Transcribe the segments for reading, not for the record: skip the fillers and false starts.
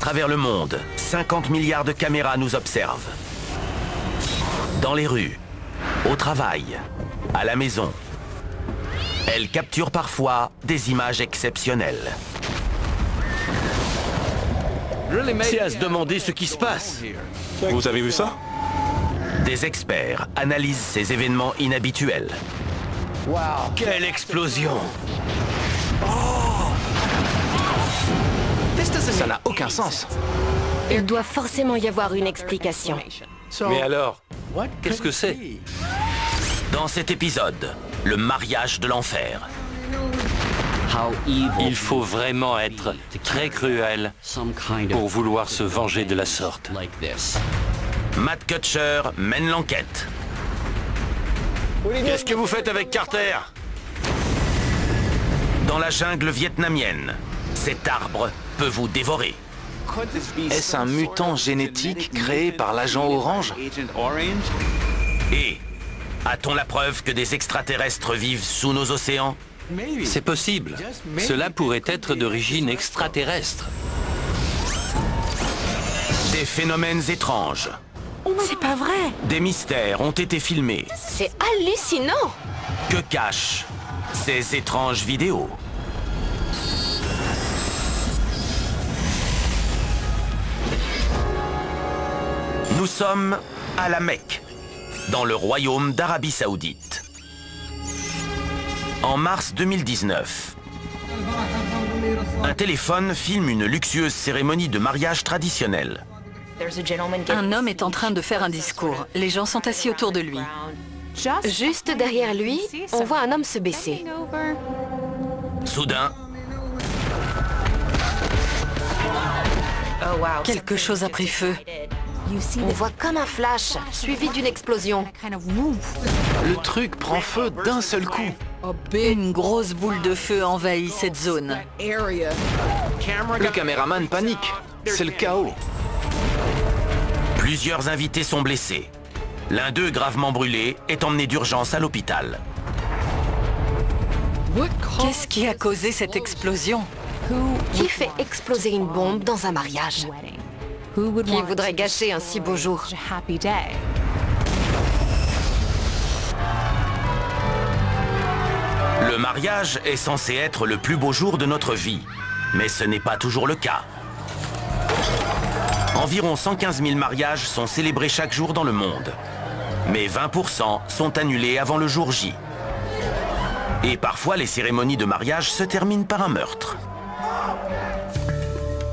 travers le monde, 50 milliards de caméras nous observent. Dans les rues, au travail, à la maison. Elles capturent parfois des images exceptionnelles. C'est à se demander ce qui se passe. Vous avez vu ça? Des experts analysent ces événements inhabituels. Quelle explosion! Ça n'a aucun sens. Il doit forcément y avoir une explication. Mais alors, qu'est-ce que c'est? Dans cet épisode, le mariage de l'enfer. Il faut vraiment être très cruel pour vouloir se venger de la sorte. Matt Kutcher mène l'enquête. Qu'est-ce que vous faites avec Carter? Dans la jungle vietnamienne, cet arbre peut vous dévorer. Est-ce un mutant génétique créé par l'agent Orange? Et a-t-on la preuve que des extraterrestres vivent sous nos océans? C'est possible. Cela pourrait être d'origine extraterrestre. Des phénomènes étranges, C'est pas vrai. des mystères ont été filmés. C'est hallucinant. Que cachent ces étranges vidéos? Nous sommes à la Mecque, dans le royaume d'Arabie Saoudite. En mars 2019, un téléphone filme une luxueuse cérémonie de mariage traditionnelle. Un homme est en train de faire un discours. Les gens sont assis autour de lui. Juste derrière lui, on voit un homme se baisser. Soudain, Quelque chose a pris feu. On voit comme un flash, suivi d'une explosion. Le truc prend feu d'un seul coup. Une grosse boule de feu envahit cette zone. Le caméraman panique. C'est le chaos. plusieurs invités sont blessés. L'un d'eux, gravement brûlé, est emmené d'urgence à l'hôpital. Qu'est-ce qui a causé cette explosion? Qui fait exploser une bombe dans un mariage? Qui voudrait gâcher un si beau jour? Le mariage est censé être le plus beau jour de notre vie, mais ce n'est pas toujours le cas. Environ 115 000 mariages sont célébrés chaque jour dans le monde, mais 20% sont annulés avant le jour J. Et parfois, les cérémonies de mariage se terminent par un meurtre.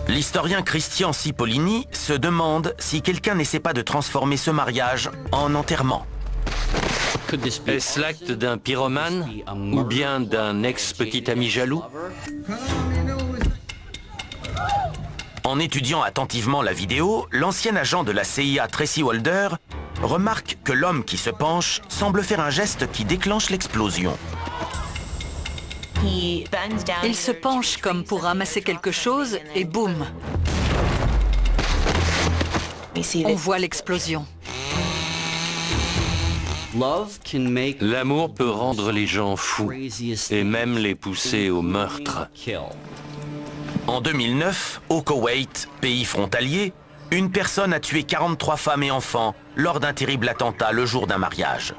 L'historien Christian Cipollini se demande si quelqu'un n'essaie pas de transformer ce mariage en enterrement. Est-ce l'acte d'un pyromane ou bien d'un ex-petit ami jaloux? En étudiant attentivement la vidéo, l'ancien agent de la CIA Tracy Walder remarque que l'homme qui se penche semble faire un geste qui déclenche l'explosion. Il se penche comme pour ramasser quelque chose et boum! On voit l'explosion. L'amour peut rendre les gens fous et même les pousser au meurtre. En 2009, au Koweït, pays frontalier, une personne a tué 43 femmes et enfants lors d'un terrible attentat le jour d'un mariage.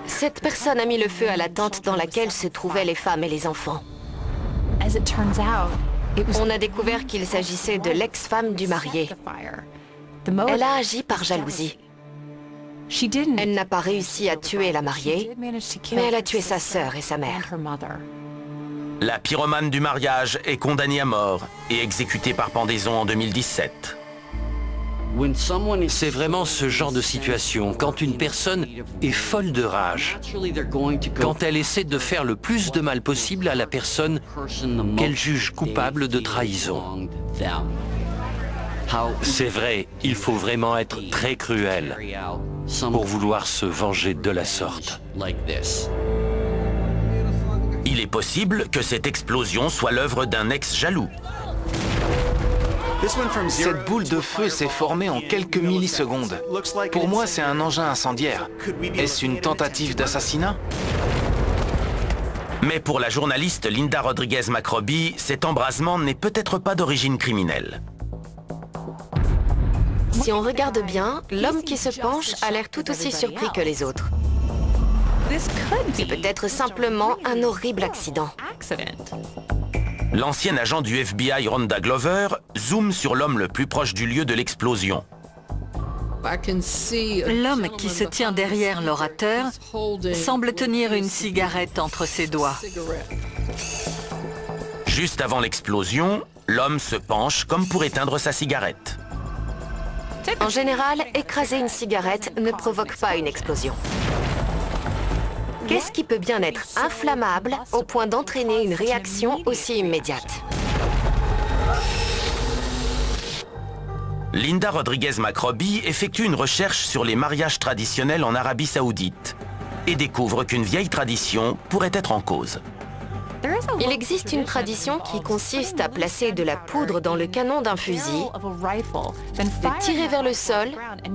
Cette personne a mis le feu à la tente dans laquelle se trouvaient les femmes et les enfants. On a découvert qu'il s'agissait de l'ex-femme du marié. Elle a agi par jalousie. Elle n'a pas réussi à tuer la mariée, mais elle a tué sa sœur et sa mère. La pyromane du mariage est condamnée à mort et exécutée par pendaison en 2017. C'est vraiment ce genre de situation, quand une personne est folle de rage, quand elle essaie de faire le plus de mal possible à la personne qu'elle juge coupable de trahison. C'est vrai, il faut vraiment être très cruel pour vouloir se venger de la sorte. Il est possible que cette explosion soit l'œuvre d'un ex-jaloux. Cette boule de feu s'est formée en quelques millisecondes. Pour moi, c'est un engin incendiaire. Est-ce une tentative d'assassinat? Mais pour la journaliste Linda Rodriguez-Macroby, cet embrasement n'est peut-être pas d'origine criminelle. Si on regarde bien, l'homme qui se penche a l'air tout aussi surpris que les autres. C'est peut-être simplement un horrible accident. L'ancien agent du FBI Rhonda Glover zoome sur l'homme le plus proche du lieu de l'explosion. L'homme qui se tient derrière l'orateur semble tenir une cigarette entre ses doigts. Juste avant l'explosion, l'homme se penche comme pour éteindre sa cigarette. En général, écraser une cigarette ne provoque pas une explosion. Qu'est-ce qui peut bien être inflammable au point d'entraîner une réaction aussi immédiate? Linda Rodriguez-McRobbie effectue une recherche sur les mariages traditionnels en Arabie Saoudite et découvre qu'une vieille tradition pourrait être en cause. Il existe une tradition qui consiste à placer de la poudre dans le canon d'un fusil, de tirer vers le sol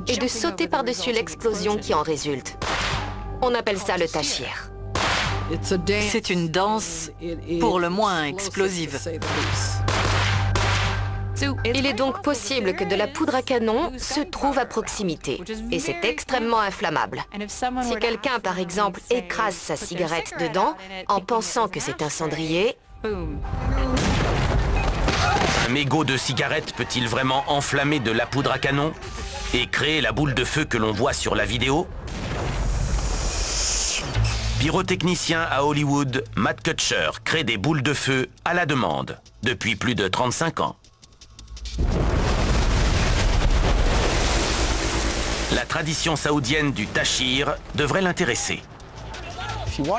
et de sauter par-dessus l'explosion qui en résulte. On appelle ça le tachir. C'est une danse pour le moins explosive. Il est donc possible que de la poudre à canon se trouve à proximité, et c'est extrêmement inflammable. Si quelqu'un, par exemple, écrase sa cigarette dedans, en pensant que c'est un cendrier, Un mégot de cigarette peut-il vraiment enflammer de la poudre à canon et créer la boule de feu que l'on voit sur la vidéo? Pyrotechnicien à Hollywood, Matt Kutcher crée des boules de feu à la demande depuis plus de 35 ans. La tradition saoudienne du tachir devrait l'intéresser.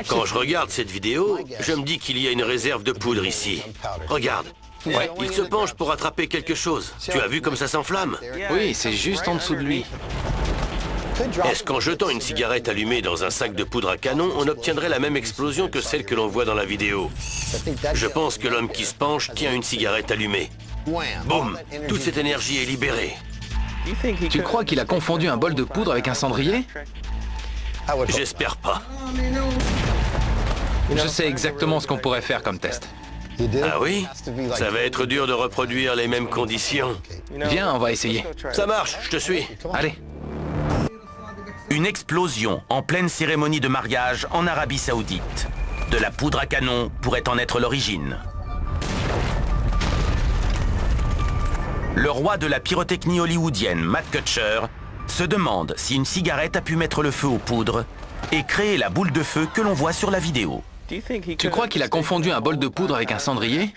Quand je regarde cette vidéo, je me dis qu'il y a une réserve de poudre ici. Regarde. Ouais, il se penche pour attraper quelque chose. Tu as vu comme ça s'enflamme? Oui, c'est juste en dessous de lui. Est-ce qu'en jetant une cigarette allumée dans un sac de poudre à canon, on obtiendrait la même explosion que celle que l'on voit dans la vidéo? Je pense que l'homme qui se penche tient une cigarette allumée. Boum! Toute cette énergie est libérée. Tu crois qu'il a confondu un bol de poudre avec un cendrier? J'espère pas. Je sais exactement ce qu'on pourrait faire comme test. Ah oui? Ça va être dur de reproduire les mêmes conditions. Viens, on va essayer. Ça marche, je te suis. Allez. Une explosion en pleine cérémonie de mariage en Arabie Saoudite. De la poudre à canon pourrait en être l'origine. Le roi de la pyrotechnie hollywoodienne, Matt Kutcher, se demande si une cigarette a pu mettre le feu aux poudres et créer la boule de feu que l'on voit sur la vidéo. Tu crois qu'il a confondu un bol de poudre avec un cendrier?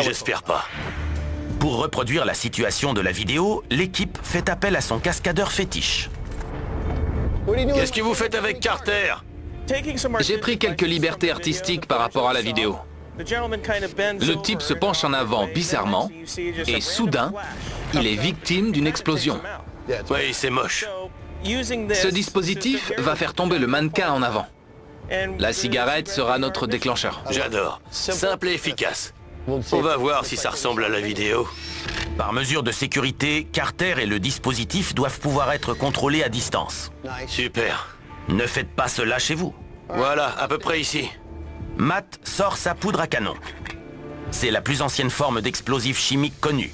J'espère pas. Pour reproduire la situation de la vidéo, l'équipe fait appel à son cascadeur fétiche. Qu'est-ce que vous faites avec Carter? J'ai pris quelques libertés artistiques par rapport à la vidéo. Le type se penche en avant bizarrement et soudain, il est victime d'une explosion. Oui, c'est moche. Ce dispositif va faire tomber le mannequin en avant. La cigarette sera notre déclencheur. J'adore. Simple et efficace. On va voir si ça ressemble à la vidéo. Par mesure de sécurité, Carter et le dispositif doivent pouvoir être contrôlés à distance. Super. Ne faites pas cela chez vous. Voilà, à peu près ici. Matt sort sa poudre à canon. C'est la plus ancienne forme d'explosif chimique connue.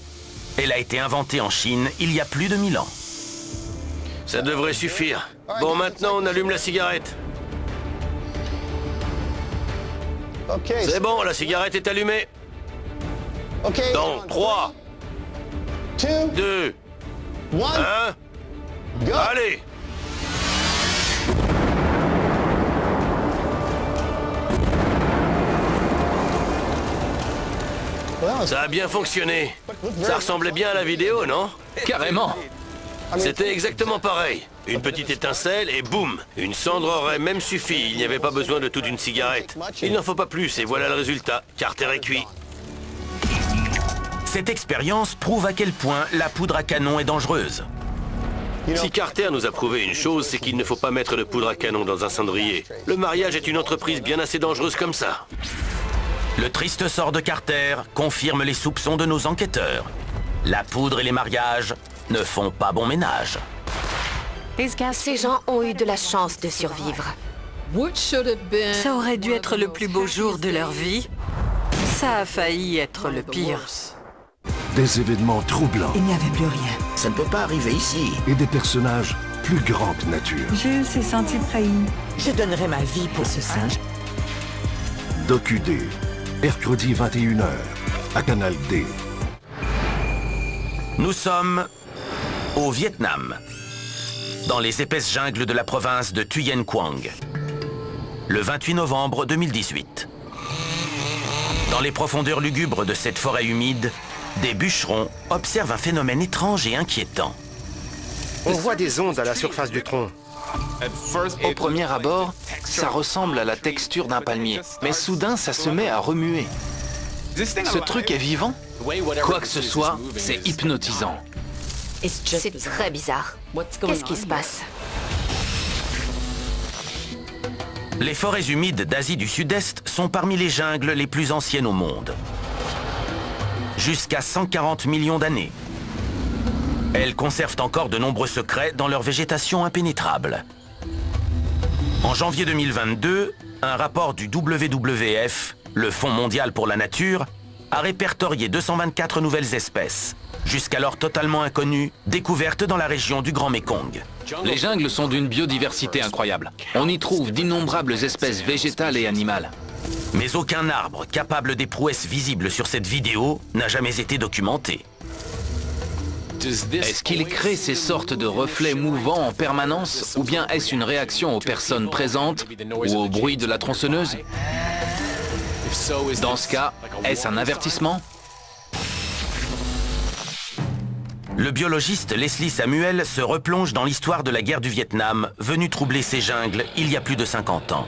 Elle a été inventée en Chine il y a plus de 1000 ans. Ça devrait suffire. Bon, maintenant on allume la cigarette. C'est bon, la cigarette est allumée. Dans 3, 2, 1, allez! Ça a bien fonctionné. Ça ressemblait bien à la vidéo, non? Carrément. C'était exactement pareil. Une petite étincelle et boum! Une cendre aurait même suffi. Il n'y avait pas besoin de toute une cigarette. Il n'en faut pas plus et voilà le résultat. Carter est cuit. Cette expérience prouve à quel point la poudre à canon est dangereuse. Si Carter nous a prouvé une chose, c'est qu'il ne faut pas mettre de poudre à canon dans un cendrier. Le mariage est une entreprise bien assez dangereuse comme ça. Le triste sort de Carter confirme les soupçons de nos enquêteurs. La poudre et les mariages ne font pas bon ménage. Ces gens ont eu de la chance de survivre. Ça aurait dû être le plus beau jour de leur vie. Ça a failli être le pire. Des événements troublants. Il n'y avait plus rien. Ça ne peut pas arriver ici. Et des personnages plus grands que nature. Je s'est senti trahi. Je donnerais ma vie pour ce singe. DocuD, mercredi 21h, à Canal D. Nous sommes au Vietnam, dans les épaisses jungles de la province de Thuyen Quang, le 28 novembre 2018. Dans les profondeurs lugubres de cette forêt humide, des bûcherons observent un phénomène étrange et inquiétant. On voit des ondes à la surface du tronc. Au premier abord, ça ressemble à la texture d'un palmier, mais soudain ça se met à remuer. Ce truc est vivant? Quoi que ce soit, c'est hypnotisant. C'est très bizarre. Qu'est-ce qui se passe? Les forêts humides d'Asie du Sud-Est sont parmi les jungles les plus anciennes au monde. Jusqu'à 140 millions d'années. Elles conservent encore de nombreux secrets dans leur végétation impénétrable. En janvier 2022, un rapport du WWF, le Fonds mondial pour la nature, a répertorié 224 nouvelles espèces, jusqu'alors totalement inconnues, découvertes dans la région du Grand Mékong. Les jungles sont d'une biodiversité incroyable. On y trouve d'innombrables espèces végétales et animales. Mais aucun arbre capable des prouesses visibles sur cette vidéo n'a jamais été documenté. Est-ce qu'il crée ces sortes de reflets mouvants en permanence, ou bien est-ce une réaction aux personnes présentes ou au bruit de la tronçonneuse? Dans ce cas, est-ce un avertissement? Le biologiste Leslie Samuel se replonge dans l'histoire de la guerre du Vietnam, venue troubler ces jungles il y a plus de 50 ans.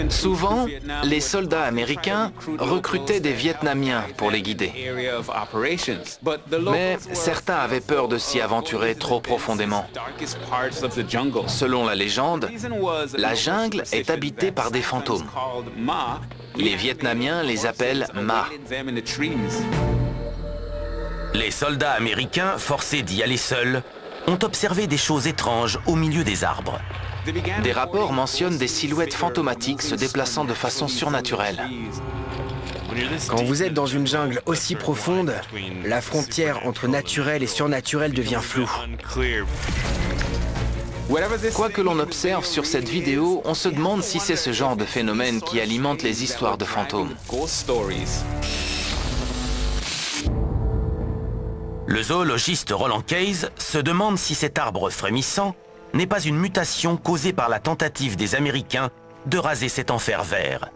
Souvent, les soldats américains recrutaient des Vietnamiens pour les guider. Mais certains avaient peur de s'y aventurer trop profondément. Selon la légende, la jungle est habitée par des fantômes. Les Vietnamiens les appellent Ma. Les soldats américains, forcés d'y aller seuls, ont observé des choses étranges au milieu des arbres. Des rapports mentionnent des silhouettes fantomatiques se déplaçant de façon surnaturelle. Quand vous êtes dans une jungle aussi profonde, la frontière entre naturel et surnaturel devient floue. Quoi que l'on observe sur cette vidéo, on se demande si c'est ce genre de phénomène qui alimente les histoires de fantômes. Le zoologiste Roland Case se demande si cet arbre frémissant n'est pas une mutation causée par la tentative des Américains de raser cet enfer vert.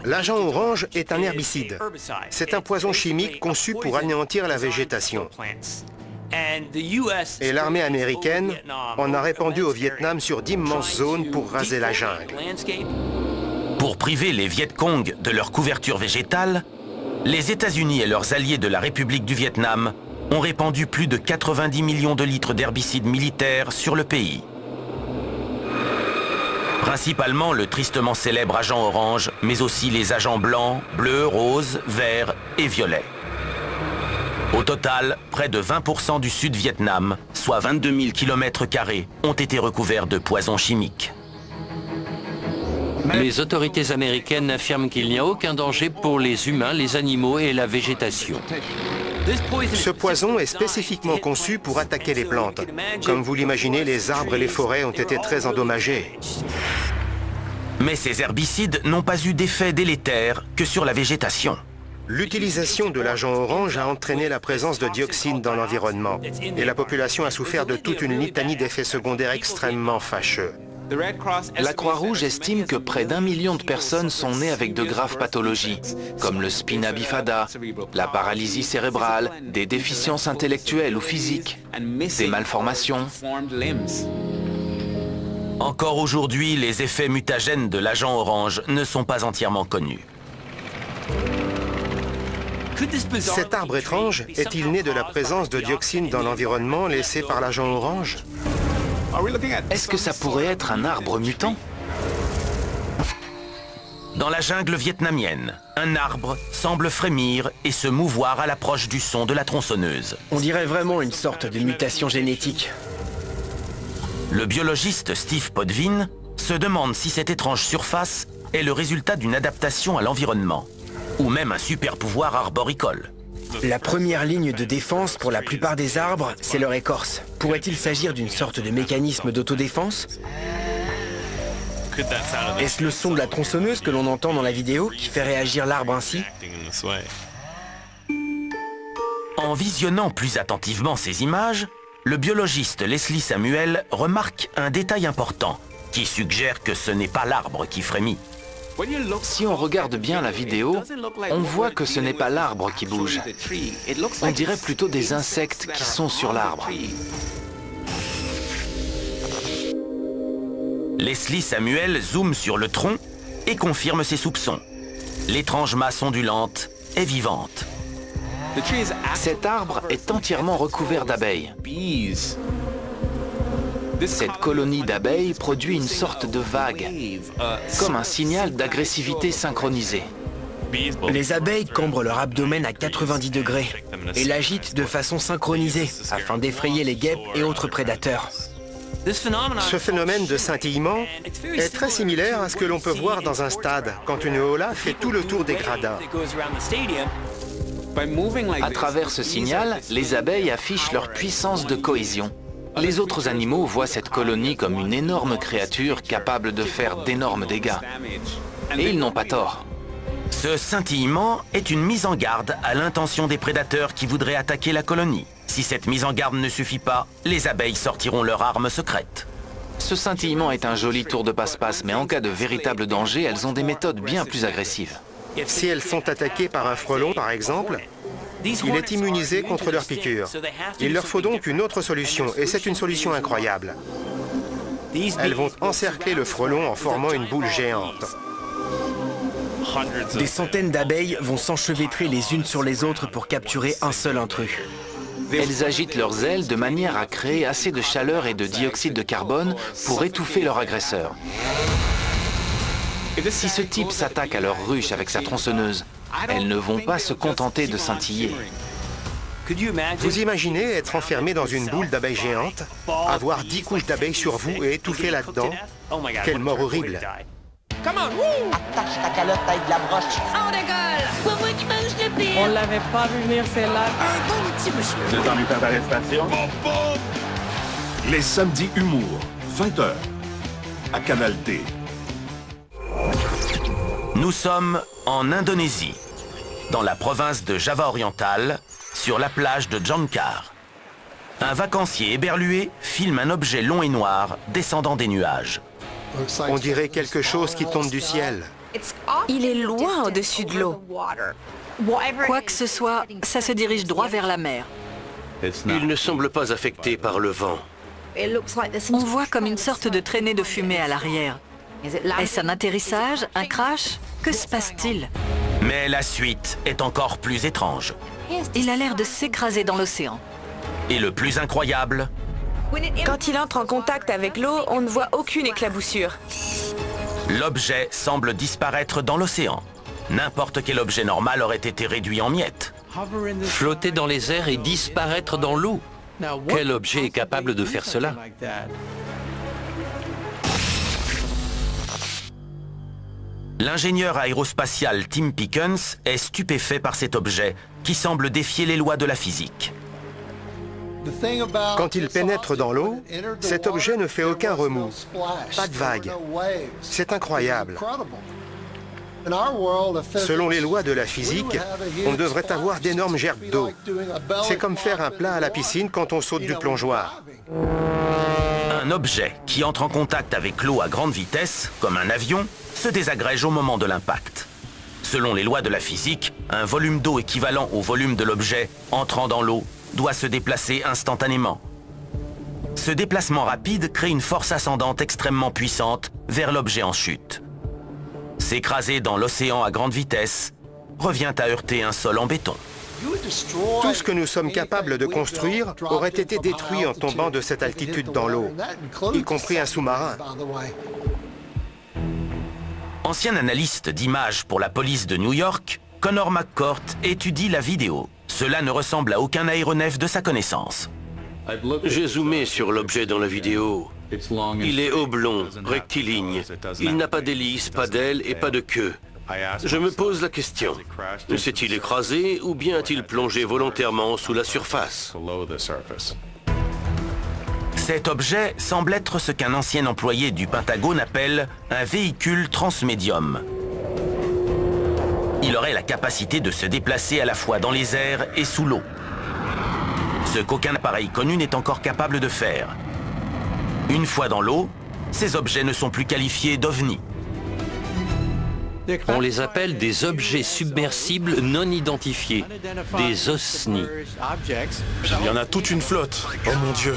L'agent orange est un herbicide. C'est un poison chimique conçu pour anéantir la végétation. Et l'armée américaine en a répandu au Vietnam sur d'immenses zones pour raser la jungle. Pour priver les Viet Cong de leur couverture végétale, les États-Unis et leurs alliés de la République du Vietnam ont répandu plus de 90 millions de litres d'herbicides militaires sur le pays. Principalement le tristement célèbre agent orange, mais aussi les agents blancs, bleus, roses, verts et violets. Au total, près de 20% du Sud-Vietnam, soit 22 000 km², ont été recouverts de poisons chimiques. Les autorités américaines affirment qu'il n'y a aucun danger pour les humains, les animaux et la végétation. Ce poison est spécifiquement conçu pour attaquer les plantes. Comme vous l'imaginez, les arbres et les forêts ont été très endommagés. Mais ces herbicides n'ont pas eu d'effet délétère que sur la végétation. L'utilisation de l'agent orange a entraîné la présence de dioxines dans l'environnement. Et la population a souffert de toute une litanie d'effets secondaires extrêmement fâcheux. La Croix-Rouge estime que près d'1 million de personnes sont nées avec de graves pathologies, comme le spina bifida, la paralysie cérébrale, des déficiences intellectuelles ou physiques, des malformations. Encore aujourd'hui, les effets mutagènes de l'agent orange ne sont pas entièrement connus. Cet arbre étrange est-il né de la présence de dioxines dans l'environnement laissées par l'agent orange? Est-ce que ça pourrait être un arbre mutant? Dans la jungle vietnamienne, un arbre semble frémir et se mouvoir à l'approche du son de la tronçonneuse. On dirait vraiment une sorte de mutation génétique. Le biologiste Steve Potvin se demande si cette étrange surface est le résultat d'une adaptation à l'environnement. ou même un super pouvoir arboricole. La première ligne de défense pour la plupart des arbres, c'est leur écorce. Pourrait-il s'agir d'une sorte de mécanisme d'autodéfense? Est-ce le son de la tronçonneuse que l'on entend dans la vidéo qui fait réagir l'arbre ainsi? En visionnant plus attentivement ces images, le biologiste Leslie Samuel remarque un détail important qui suggère que ce n'est pas l'arbre qui frémit. Si on regarde bien la vidéo, on voit que ce n'est pas l'arbre qui bouge. On dirait plutôt des insectes qui sont sur l'arbre. Leslie Samuel zoome sur le tronc et confirme ses soupçons. L'étrange masse ondulante est vivante. Cet arbre est entièrement recouvert d'abeilles. Cette colonie d'abeilles produit une sorte de vague, comme un signal d'agressivité synchronisée. Les abeilles cambrent leur abdomen à 90 degrés et l'agitent de façon synchronisée afin d'effrayer les guêpes et autres prédateurs. Ce phénomène de scintillement est très similaire à ce que l'on peut voir dans un stade, quand une hola fait tout le tour des gradins. À travers ce signal, les abeilles affichent leur puissance de cohésion. Les autres animaux voient cette colonie comme une énorme créature capable de faire d'énormes dégâts. Et ils n'ont pas tort. Ce scintillement est une mise en garde à l'intention des prédateurs qui voudraient attaquer la colonie. Si cette mise en garde ne suffit pas, les abeilles sortiront leur arme secrète. Ce scintillement est un joli tour de passe-passe, mais en cas de véritable danger, elles ont des méthodes bien plus agressives. Si elles sont attaquées par un frelon, par exemple, il est immunisé contre leurs piqûres. Il leur faut donc une autre solution, et c'est une solution incroyable. Elles vont encercler le frelon en formant une boule géante. Des centaines d'abeilles vont s'enchevêtrer les unes sur les autres pour capturer un seul intrus. Elles agitent leurs ailes de manière à créer assez de chaleur et de dioxyde de carbone pour étouffer leur agresseur. Si ce type s'attaque à leur ruche avec sa tronçonneuse, elles ne vont pas se contenter de scintiller. Vous imaginez être enfermé dans une boule d'abeilles géante, avoir 10 couches d'abeilles sur vous et étouffer là-dedans? Quelle mort horrible! Attache ta calotte avec de la broche. On décolle! Pour moi qui mange le pire! On l'avait pas vu venir, celle-là. Un bon petit monsieur! Vous êtes en état d'arrestation? Les samedis humour, 20h, à Canal D. Nous sommes en Indonésie, dans la province de Java orientale, sur la plage de Jangkar. Un vacancier éberlué filme un objet long et noir descendant des nuages. On dirait quelque chose qui tombe du ciel. Il est loin au-dessus de l'eau. Quoi que ce soit, ça se dirige droit vers la mer. Il ne semble pas affecté par le vent. On voit comme une sorte de traînée de fumée à l'arrière. Est-ce un atterrissage, un crash? Que se passe-t-il? Mais la suite est encore plus étrange. Il a l'air de s'écraser dans l'océan. Et le plus incroyable, Quand il entre en contact avec l'eau, on ne voit aucune éclaboussure. l'objet semble disparaître dans l'océan. N'importe quel objet normal aurait été réduit en miettes. Flotter dans les airs et disparaître dans l'eau. Quel objet est capable de faire cela? L'ingénieur aérospatial Tim Pickens est stupéfait par cet objet qui semble défier les lois de la physique. Quand il pénètre dans l'eau, cet objet ne fait aucun remous, pas de vague. C'est incroyable. Selon les lois de la physique, on devrait avoir d'énormes gerbes d'eau. C'est comme faire un plat à la piscine quand on saute du plongeoir. Un objet qui entre en contact avec l'eau à grande vitesse, comme un avion, se désagrège au moment de l'impact. Selon les lois de la physique, un volume d'eau équivalent au volume de l'objet entrant dans l'eau doit se déplacer instantanément. Ce déplacement rapide crée une force ascendante extrêmement puissante vers l'objet en chute. S'écraser dans l'océan à grande vitesse revient à heurter un sol en béton. Tout ce que nous sommes capables de construire aurait été détruit en tombant de cette altitude dans l'eau, y compris un sous-marin. Ancien analyste d'images pour la police de New York, Connor McCourt étudie la vidéo. Cela ne ressemble à aucun aéronef de sa connaissance. J'ai zoomé sur l'objet dans la vidéo. Il est oblong, rectiligne. Il n'a pas d'hélice, pas d'aile et pas de queue. Je me pose la question. S'est-il écrasé ou bien a-t-il plongé volontairement sous la surface? Cet objet semble être ce qu'un ancien employé du Pentagone appelle un véhicule transmédium. Il aurait la capacité de se déplacer à la fois dans les airs et sous l'eau. Ce qu'aucun appareil connu n'est encore capable de faire. Une fois dans l'eau, ces objets ne sont plus qualifiés d'OVNI. On les appelle des objets submersibles non identifiés, des OSNI. Il y en a toute une flotte. Oh mon Dieu.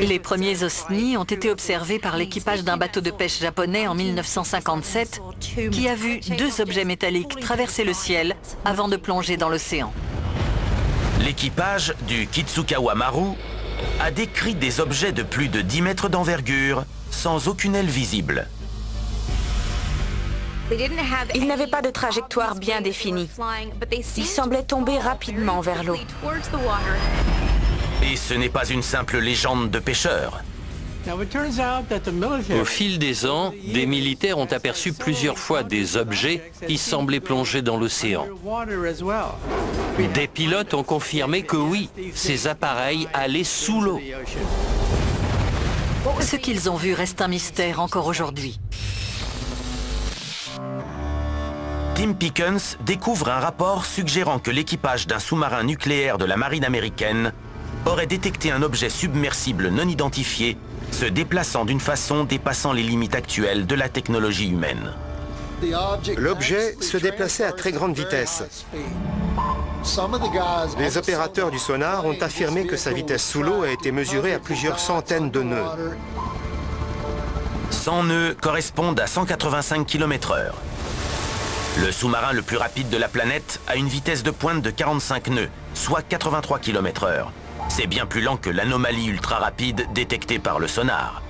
Les premiers OSNI ont été observés par l'équipage d'un bateau de pêche japonais en 1957 qui a vu 2 objets métalliques traverser le ciel avant de plonger dans l'océan. L'équipage du Kitsukawa Maru a décrit des objets de plus de 10 mètres d'envergure sans aucune aile visible. Ils n'avaient pas de trajectoire bien définie. Ils semblaient tomber rapidement vers l'eau. Et ce n'est pas une simple légende de pêcheurs. Au fil des ans, des militaires ont aperçu plusieurs fois des objets qui semblaient plonger dans l'océan. Des pilotes ont confirmé que oui, ces appareils allaient sous l'eau. Ce qu'ils ont vu reste un mystère encore aujourd'hui. Tim Pickens découvre un rapport suggérant que l'équipage d'un sous-marin nucléaire de la marine américaine aurait détecté un objet submersible non identifié se déplaçant d'une façon dépassant les limites actuelles de la technologie humaine. L'objet se déplaçait à très grande vitesse. Les opérateurs du sonar ont affirmé que sa vitesse sous l'eau a été mesurée à plusieurs centaines de nœuds. 100 nœuds correspondent à 185 km/h. Le sous-marin le plus rapide de la planète a une vitesse de pointe de 45 nœuds, soit 83 km/h. C'est bien plus lent que l'anomalie ultra-rapide détectée par le sonar.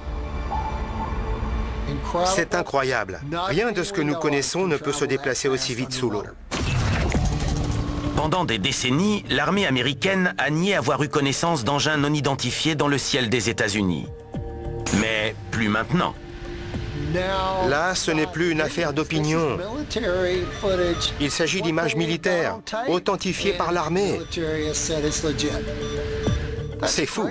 C'est incroyable. Rien de ce que nous connaissons ne peut se déplacer aussi vite sous l'eau. Pendant des décennies, l'armée américaine a nié avoir eu connaissance d'engins non identifiés dans le ciel des États-Unis. Mais plus maintenant. Là, ce n'est plus une affaire d'opinion. Il s'agit d'images militaires, authentifiées par l'armée. C'est fou.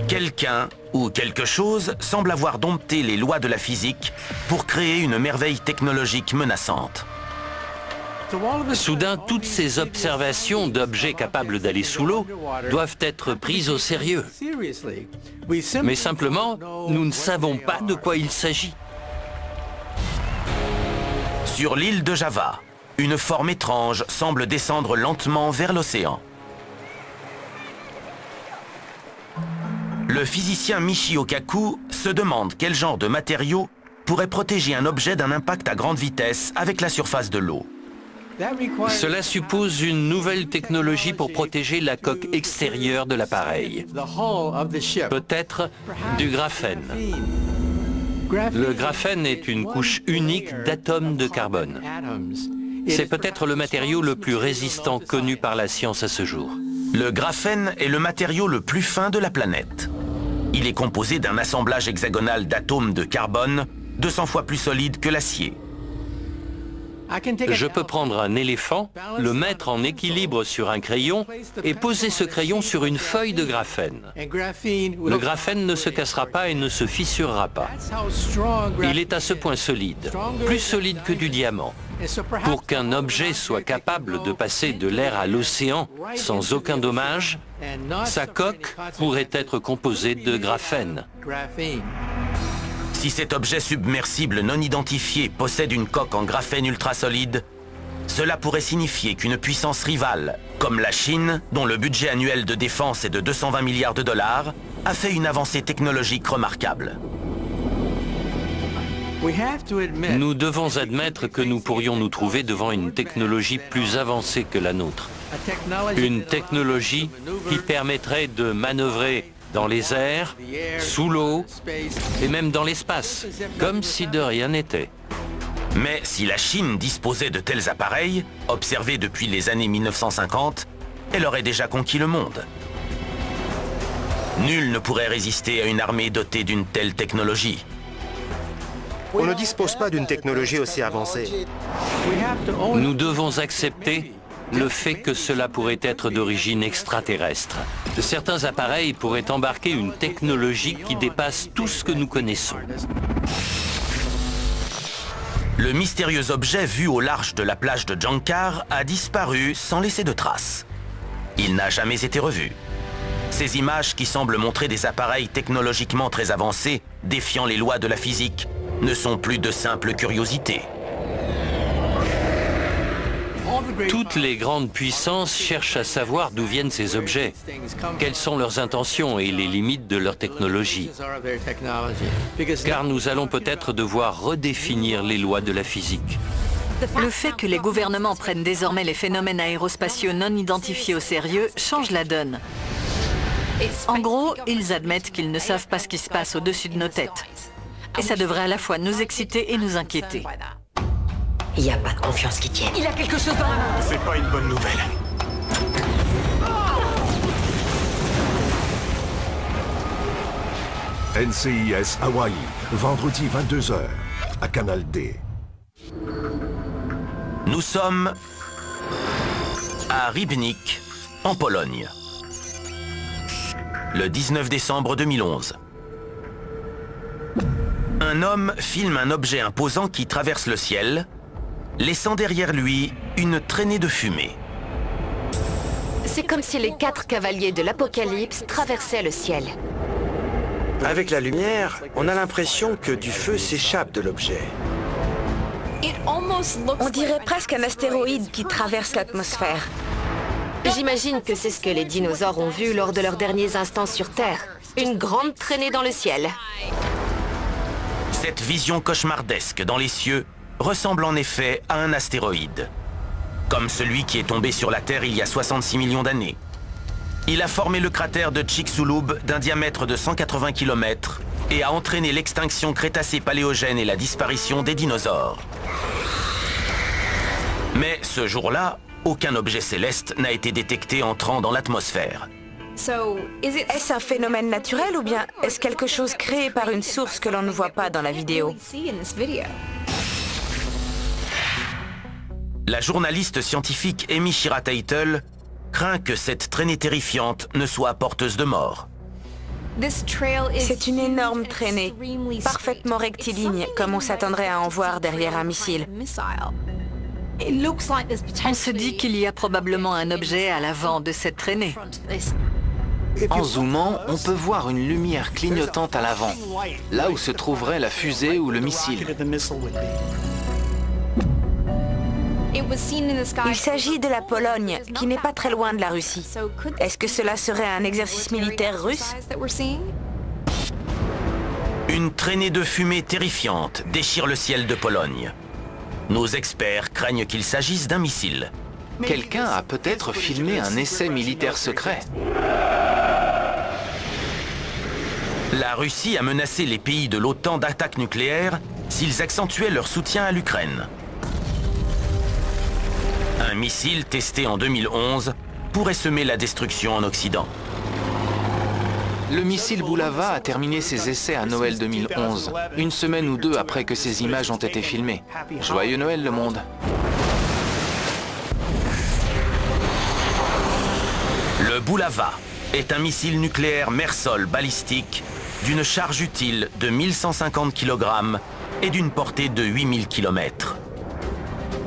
Quelqu'un ou quelque chose semble avoir dompté les lois de la physique pour créer une merveille technologique menaçante. Soudain, toutes ces observations d'objets capables d'aller sous l'eau doivent être prises au sérieux. Mais simplement, nous ne savons pas de quoi il s'agit. Sur l'île de Java, une forme étrange semble descendre lentement vers l'océan. Le physicien Michio Kaku se demande quel genre de matériau pourrait protéger un objet d'un impact à grande vitesse avec la surface de l'eau. Cela suppose une nouvelle technologie pour protéger la coque extérieure de l'appareil. Peut-être du graphène. Le graphène est une couche unique d'atomes de carbone. C'est peut-être le matériau le plus résistant connu par la science à ce jour. Le graphène est le matériau le plus fin de la planète. Il est composé d'un assemblage hexagonal d'atomes de carbone 200 fois plus solide que l'acier. Je peux prendre un éléphant, le mettre en équilibre sur un crayon et poser ce crayon sur une feuille de graphène. Le graphène ne se cassera pas et ne se fissurera pas. Il est à ce point solide, plus solide que du diamant. Pour qu'un objet soit capable de passer de l'air à l'océan sans aucun dommage, sa coque pourrait être composée de graphène. Si cet objet submersible non identifié possède une coque en graphène ultra solide, cela pourrait signifier qu'une puissance rivale, comme la Chine, dont le budget annuel de défense est de 220 milliards de dollars, a fait une avancée technologique remarquable. Nous devons admettre que nous pourrions nous trouver devant une technologie plus avancée que la nôtre. Une technologie qui permettrait de manœuvrer dans les airs, sous l'eau et même dans l'espace, comme si de rien n'était. Mais si la Chine disposait de tels appareils, observés depuis les années 1950, elle aurait déjà conquis le monde. Nul ne pourrait résister à une armée dotée d'une telle technologie. On ne dispose pas d'une technologie aussi avancée. Nous devons accepter le fait que cela pourrait être d'origine extraterrestre. Certains appareils pourraient embarquer une technologie qui dépasse tout ce que nous connaissons. Le mystérieux objet vu au large de la plage de Jangkar a disparu sans laisser de traces. Il n'a jamais été revu. Ces images qui semblent montrer des appareils technologiquement très avancés, défiant les lois de la physique, ne sont plus de simples curiosités. Toutes les grandes puissances cherchent à savoir d'où viennent ces objets, quelles sont leurs intentions et les limites de leur technologie. Car nous allons peut-être devoir redéfinir les lois de la physique. Le fait que les gouvernements prennent désormais les phénomènes aérospatiaux non identifiés au sérieux change la donne. En gros, ils admettent qu'ils ne savent pas ce qui se passe au-dessus de nos têtes. Et ça devrait à la fois nous exciter et nous inquiéter. Il n'y a pas de confiance qui tienne. Il a quelque chose dans la main. C'est pas une bonne nouvelle. NCIS Hawaii, vendredi 22h, à Canal D. Nous sommes à Rybnik, en Pologne. Le 19 décembre 2011. Un homme filme un objet imposant qui traverse le ciel, laissant derrière lui une traînée de fumée. C'est comme si les 4 cavaliers de l'Apocalypse traversaient le ciel. Avec la lumière, on a l'impression que du feu s'échappe de l'objet. On dirait presque un astéroïde qui traverse l'atmosphère. J'imagine que c'est ce que les dinosaures ont vu lors de leurs derniers instants sur Terre. Une grande traînée dans le ciel. Cette vision cauchemardesque dans les cieux ressemble en effet à un astéroïde. Comme celui qui est tombé sur la Terre il y a 66 millions d'années. Il a formé le cratère de Chicxulub d'un diamètre de 180 km et a entraîné l'extinction Crétacé-Paléogène et la disparition des dinosaures. Mais ce jour-là, aucun objet céleste n'a été détecté entrant dans l'atmosphère. Est-ce un phénomène naturel ou bien est-ce quelque chose créé par une source que l'on ne voit pas dans la vidéo? La journaliste scientifique Amy Shira Teitel craint que cette traînée terrifiante ne soit porteuse de mort. C'est une énorme traînée, parfaitement rectiligne, comme on s'attendrait à en voir derrière un missile. On se dit qu'il y a probablement un objet à l'avant de cette traînée. En zoomant, on peut voir une lumière clignotante à l'avant, là où se trouverait la fusée ou le missile. Il s'agit de la Pologne, qui n'est pas très loin de la Russie. Est-ce que cela serait un exercice militaire russe? Une traînée de fumée terrifiante déchire le ciel de Pologne. Nos experts craignent qu'il s'agisse d'un missile. Quelqu'un a peut-être filmé un essai militaire secret. La Russie a menacé les pays de l'OTAN d'attaques nucléaires s'ils accentuaient leur soutien à l'Ukraine. Un missile testé en 2011 pourrait semer la destruction en Occident. Le missile Bulava a terminé ses essais à Noël 2011, une semaine ou deux après que ces images ont été filmées. Joyeux Noël, le monde! Le Bulava est un missile nucléaire mer-sol balistique d'une charge utile de 1150 kg et d'une portée de 8000 km.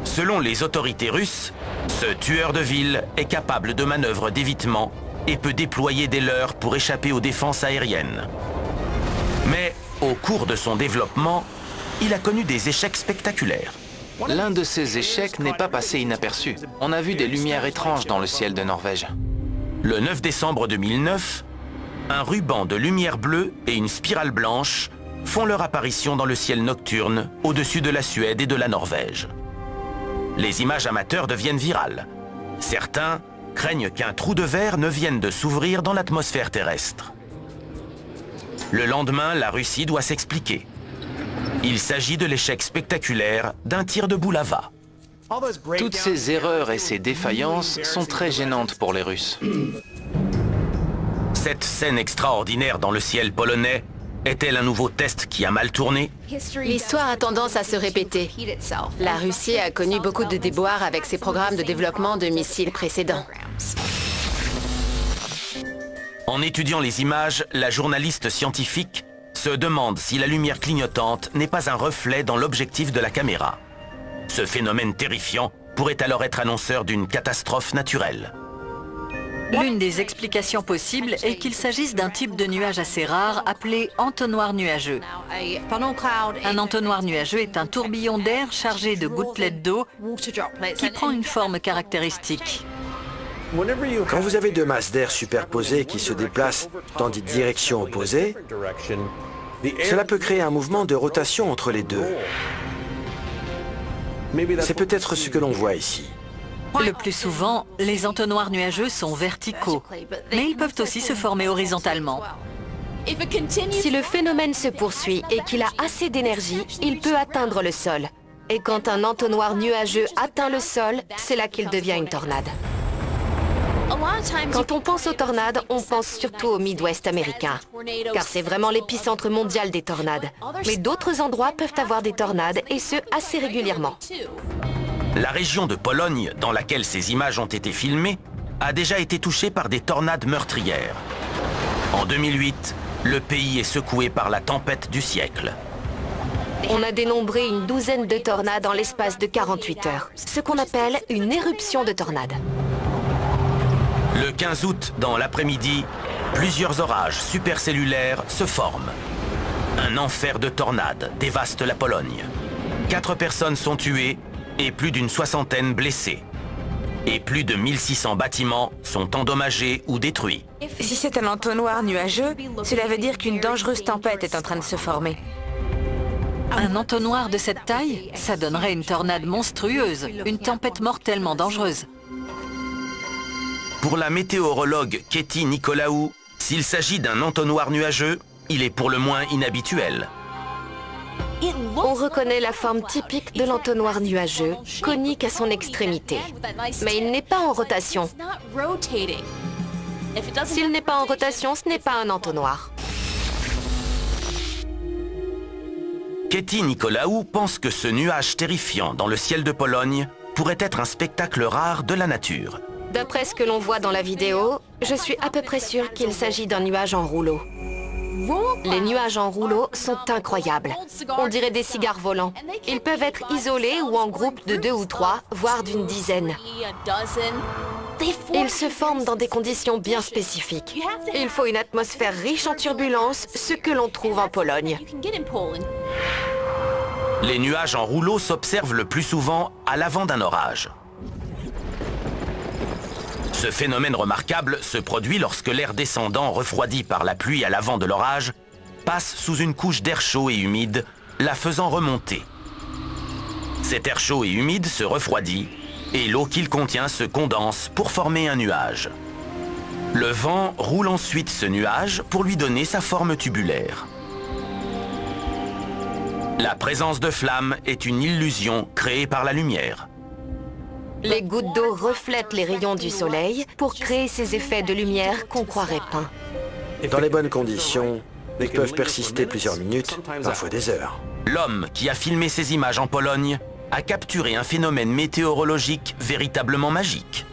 Selon les autorités russes, ce tueur de ville est capable de manœuvres d'évitement et peut déployer des leurres pour échapper aux défenses aériennes. Mais au cours de son développement, il a connu des échecs spectaculaires. L'un de ces échecs n'est pas passé inaperçu. On a vu des lumières étranges dans le ciel de Norvège. Le 9 décembre 2009, un ruban de lumière bleue et une spirale blanche font leur apparition dans le ciel nocturne au-dessus de la Suède et de la Norvège. Les images amateurs deviennent virales. Certains craignent qu'un trou de verre ne vienne de s'ouvrir dans l'atmosphère terrestre. Le lendemain, la Russie doit s'expliquer. Il s'agit de l'échec spectaculaire d'un tir de Bulava. Toutes ces erreurs et ces défaillances sont très gênantes pour les Russes. Cette scène extraordinaire dans le ciel polonais Est-elle un nouveau test qui a mal tourné? L'histoire a tendance à se répéter. La Russie a connu beaucoup de déboires avec ses programmes de développement de missiles précédents. En étudiant les images, la journaliste scientifique se demande si la lumière clignotante n'est pas un reflet dans l'objectif de la caméra. Ce phénomène terrifiant pourrait alors être annonceur d'une catastrophe naturelle. L'une des explications possibles est qu'il s'agisse d'un type de nuage assez rare appelé entonnoir nuageux. Un entonnoir nuageux est un tourbillon d'air chargé de gouttelettes d'eau qui prend une forme caractéristique. Quand vous avez deux masses d'air superposées qui se déplacent dans des directions opposées, cela peut créer un mouvement de rotation entre les deux. C'est peut-être ce que l'on voit ici. Le plus souvent, les entonnoirs nuageux sont verticaux, mais ils peuvent aussi se former horizontalement. Si le phénomène se poursuit et qu'il a assez d'énergie, il peut atteindre le sol. Et quand un entonnoir nuageux atteint le sol, c'est là qu'il devient une tornade. Quand on pense aux tornades, on pense surtout au Midwest américain, car c'est vraiment l'épicentre mondial des tornades. Mais d'autres endroits peuvent avoir des tornades, et ce, assez régulièrement. La région de Pologne, dans laquelle ces images ont été filmées, a déjà été touchée par des tornades meurtrières. En 2008, le pays est secoué par la tempête du siècle. On a dénombré une douzaine de tornades en l'espace de 48 heures, ce qu'on appelle une éruption de tornades. Le 15 août, dans l'après-midi, plusieurs orages supercellulaires se forment. Un enfer de tornades dévaste la Pologne. 4 personnes sont tuées et plus d'une soixantaine blessées. Et plus de 1600 bâtiments sont endommagés ou détruits. Si c'est un entonnoir nuageux, cela veut dire qu'une dangereuse tempête est en train de se former. Un entonnoir de cette taille, ça donnerait une tornade monstrueuse, une tempête mortellement dangereuse. Pour la météorologue Katie Nicolaou, s'il s'agit d'un entonnoir nuageux, il est pour le moins inhabituel. On reconnaît la forme typique de l'entonnoir nuageux, conique à son extrémité. Mais il n'est pas en rotation. S'il n'est pas en rotation, ce n'est pas un entonnoir. Katie Nicolaou pense que ce nuage terrifiant dans le ciel de Pologne pourrait être un spectacle rare de la nature. D'après ce que l'on voit dans la vidéo, je suis à peu près sûre qu'il s'agit d'un nuage en rouleau. Les nuages en rouleau sont incroyables. On dirait des cigares volants. Ils peuvent être isolés ou en groupe de 2 ou 3, voire d'une dizaine. Ils se forment dans des conditions bien spécifiques. Il faut une atmosphère riche en turbulences, ce que l'on trouve en Pologne. Les nuages en rouleau s'observent le plus souvent à l'avant d'un orage. Ce phénomène remarquable se produit lorsque l'air descendant, refroidi par la pluie à l'avant de l'orage, passe sous une couche d'air chaud et humide, la faisant remonter. Cet air chaud et humide se refroidit et l'eau qu'il contient se condense pour former un nuage. Le vent roule ensuite ce nuage pour lui donner sa forme tubulaire. La présence de flammes est une illusion créée par la lumière. Les gouttes d'eau reflètent les rayons du soleil pour créer ces effets de lumière qu'on croirait peints. Dans les bonnes conditions, ils peuvent persister plusieurs minutes, parfois des heures. L'homme qui a filmé ces images en Pologne a capturé un phénomène météorologique véritablement magique.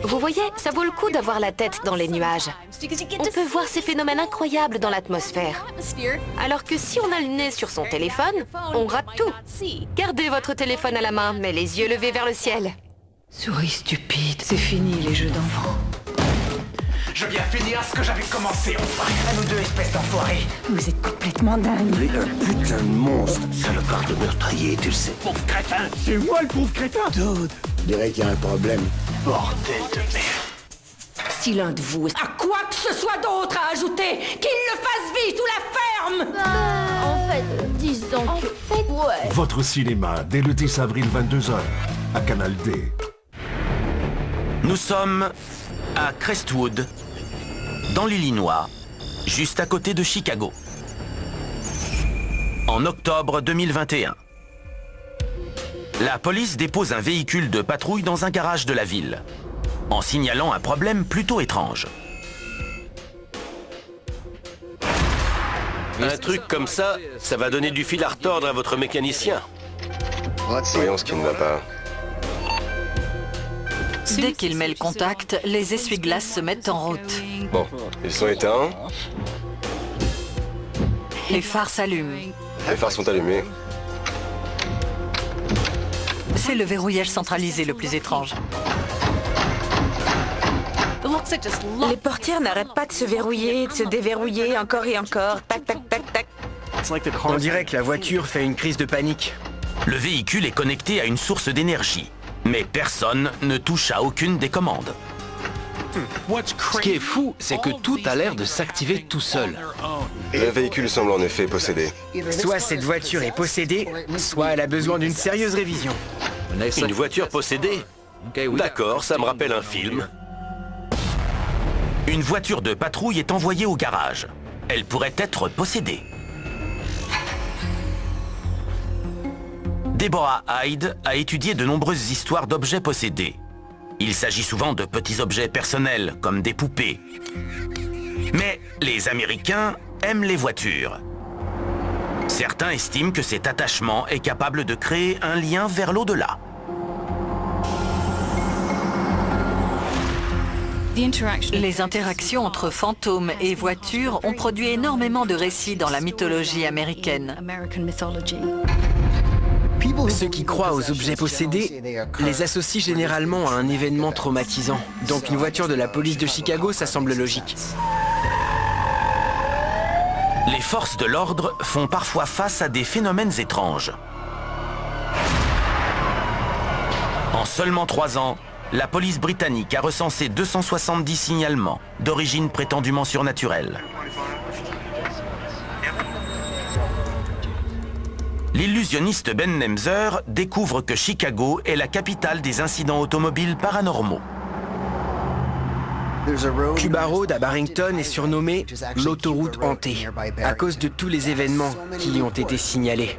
Vous voyez, ça vaut le coup d'avoir la tête dans les nuages. On peut voir ces phénomènes incroyables dans l'atmosphère. Alors que si on a le nez sur son téléphone, on rate tout. Gardez votre téléphone à la main, mais les yeux levés vers le ciel. Souris stupide, c'est fini les jeux d'enfants. Je viens finir ce que j'avais commencé, enfoiré. À nous deux, espèce d'enfoiré. Vous êtes complètement dingue. Mais un putain de monstre. Salopard de meurtrier, tu le sais. Pauvre crétin. C'est moi le pauvre crétin. Dude, je dirais qu'il y a un problème. Bordel de merde. Si l'un de vous a quoi que ce soit d'autre à ajouter, qu'il le fasse vite ou la ferme. En fait, disons que... ouais. Votre cinéma, dès le 10 avril 22h, à Canal D. Nous sommes à Crestwood, dans l'Illinois, juste à côté de Chicago. En octobre 2021. La police dépose un véhicule de patrouille dans un garage de la ville, en signalant un problème plutôt étrange. Un truc comme ça, ça va donner du fil à retordre à votre mécanicien. Voyons ce qui ne va pas. Dès qu'il met le contact, les essuie-glaces se mettent en route. Bon, ils sont éteints. Les phares s'allument. Les phares sont allumés. C'est le verrouillage centralisé le plus étrange. Les portières n'arrêtent pas de se verrouiller, de se déverrouiller encore et encore. Tac, tac, tac, tac. On dirait que la voiture fait une crise de panique. Le véhicule est connecté à une source d'énergie, mais personne ne touche à aucune des commandes. Ce qui est fou, c'est que tout a l'air de s'activer tout seul. Le véhicule semble en effet possédé. Soit cette voiture est possédée, soit elle a besoin d'une sérieuse révision. Une voiture possédée? D'accord, ça me rappelle un film. Une voiture de patrouille est envoyée au garage. Elle pourrait être possédée. Deborah Hyde a étudié de nombreuses histoires d'objets possédés. Il s'agit souvent de petits objets personnels, comme des poupées. Mais les Américains aiment les voitures. Certains estiment que cet attachement est capable de créer un lien vers l'au-delà. Les interactions entre fantômes et voitures ont produit énormément de récits dans la mythologie américaine. Ceux qui croient aux objets possédés les associent généralement à un événement traumatisant. Donc une voiture de la police de Chicago, ça semble logique. Les forces de l'ordre font parfois face à des phénomènes étranges. En seulement 3 ans, la police britannique a recensé 270 signalements d'origine prétendument surnaturelle. L'illusionniste Ben Nemser découvre que Chicago est la capitale des incidents automobiles paranormaux. Cuba Road à Barrington est surnommée l'autoroute hantée à cause de tous les événements qui y ont été signalés.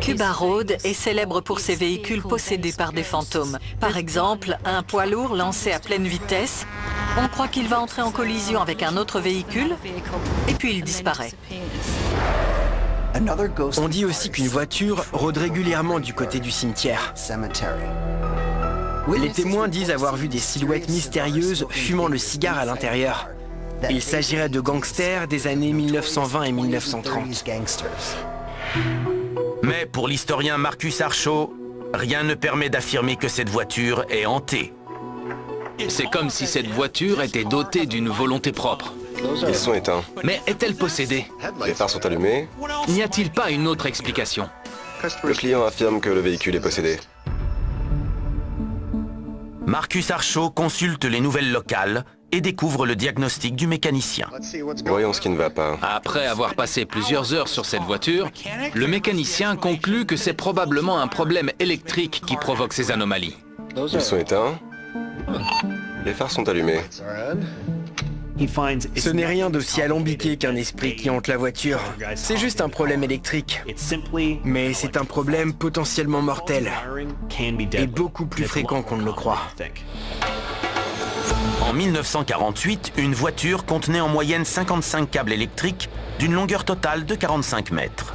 Cuba Road est célèbre pour ses véhicules possédés par des fantômes. Par exemple, un poids lourd lancé à pleine vitesse. On croit qu'il va entrer en collision avec un autre véhicule et puis il disparaît. On dit aussi qu'une voiture rôde régulièrement du côté du cimetière. Les témoins disent avoir vu des silhouettes mystérieuses fumant le cigare à l'intérieur. Il s'agirait de gangsters des années 1920 et 1930. Mais pour l'historien Marcus Archot, rien ne permet d'affirmer que cette voiture est hantée. C'est comme si cette voiture était dotée d'une volonté propre. Ils sont éteints. Mais est-elle possédée? Les phares sont allumés. N'y a-t-il pas une autre explication? Le client affirme que le véhicule est possédé. Marcus Archot consulte les nouvelles locales et découvre le diagnostic du mécanicien. Voyons ce qui ne va pas. Après avoir passé plusieurs heures sur cette voiture, le mécanicien conclut que c'est probablement un problème électrique qui provoque ces anomalies. Ils sont éteints. Les phares sont allumés. Ce n'est rien d'aussi alambiqué qu'un esprit qui hante la voiture. C'est juste un problème électrique. Mais c'est un problème potentiellement mortel. Et beaucoup plus fréquent qu'on ne le croit. En 1948, une voiture contenait en moyenne 55 câbles électriques d'une longueur totale de 45 mètres.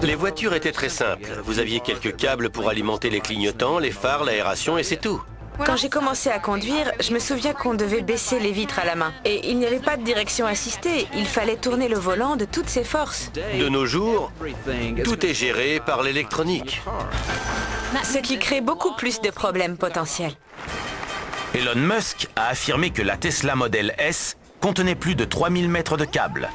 Les voitures étaient très simples. Vous aviez quelques câbles pour alimenter les clignotants, les phares, l'aération et c'est tout. Quand j'ai commencé à conduire, je me souviens qu'on devait baisser les vitres à la main. Et il n'y avait pas de direction assistée, il fallait tourner le volant de toutes ses forces. De nos jours, tout est géré par l'électronique. Ce qui crée beaucoup plus de problèmes potentiels. Elon Musk a affirmé que la Tesla Model S contenait plus de 3000 mètres de câbles.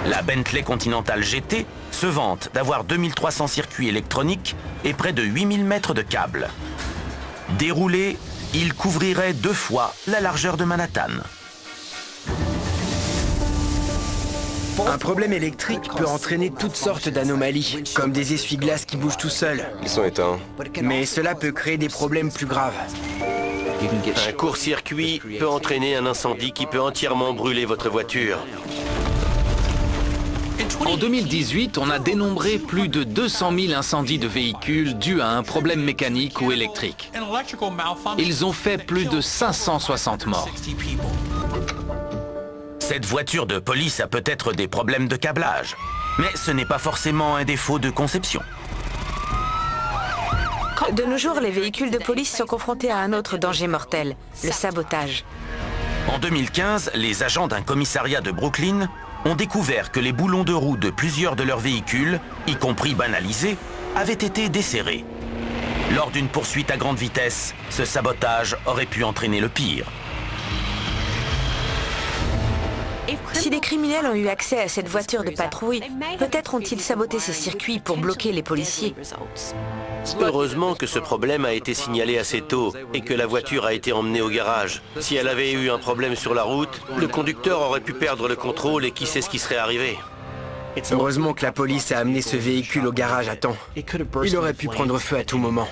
La Bentley Continental GT se vante d'avoir 2300 circuits électroniques et près de 8000 mètres de câbles. Déroulé, il couvrirait 2 fois la largeur de Manhattan. Un problème électrique peut entraîner toutes sortes d'anomalies, comme des essuie-glaces qui bougent tout seuls. Ils sont éteints. Mais cela peut créer des problèmes plus graves. Un court-circuit peut entraîner un incendie qui peut entièrement brûler votre voiture. En 2018, on a dénombré plus de 200 000 incendies de véhicules dus à un problème mécanique ou électrique. Ils ont fait plus de 560 morts. Cette voiture de police a peut-être des problèmes de câblage, mais ce n'est pas forcément un défaut de conception. De nos jours, les véhicules de police sont confrontés à un autre danger mortel, le sabotage. En 2015, les agents d'un commissariat de Brooklyn ont découvert que les boulons de roue de plusieurs de leurs véhicules, y compris banalisés, avaient été desserrés. Lors d'une poursuite à grande vitesse, ce sabotage aurait pu entraîner le pire. Si des criminels ont eu accès à cette voiture de patrouille, peut-être ont-ils saboté ces circuits pour bloquer les policiers. Heureusement que ce problème a été signalé assez tôt et que la voiture a été emmenée au garage. Si elle avait eu un problème sur la route, le conducteur aurait pu perdre le contrôle et qui sait ce qui serait arrivé. Heureusement que la police a amené ce véhicule au garage à temps. Il aurait pu prendre feu à tout moment.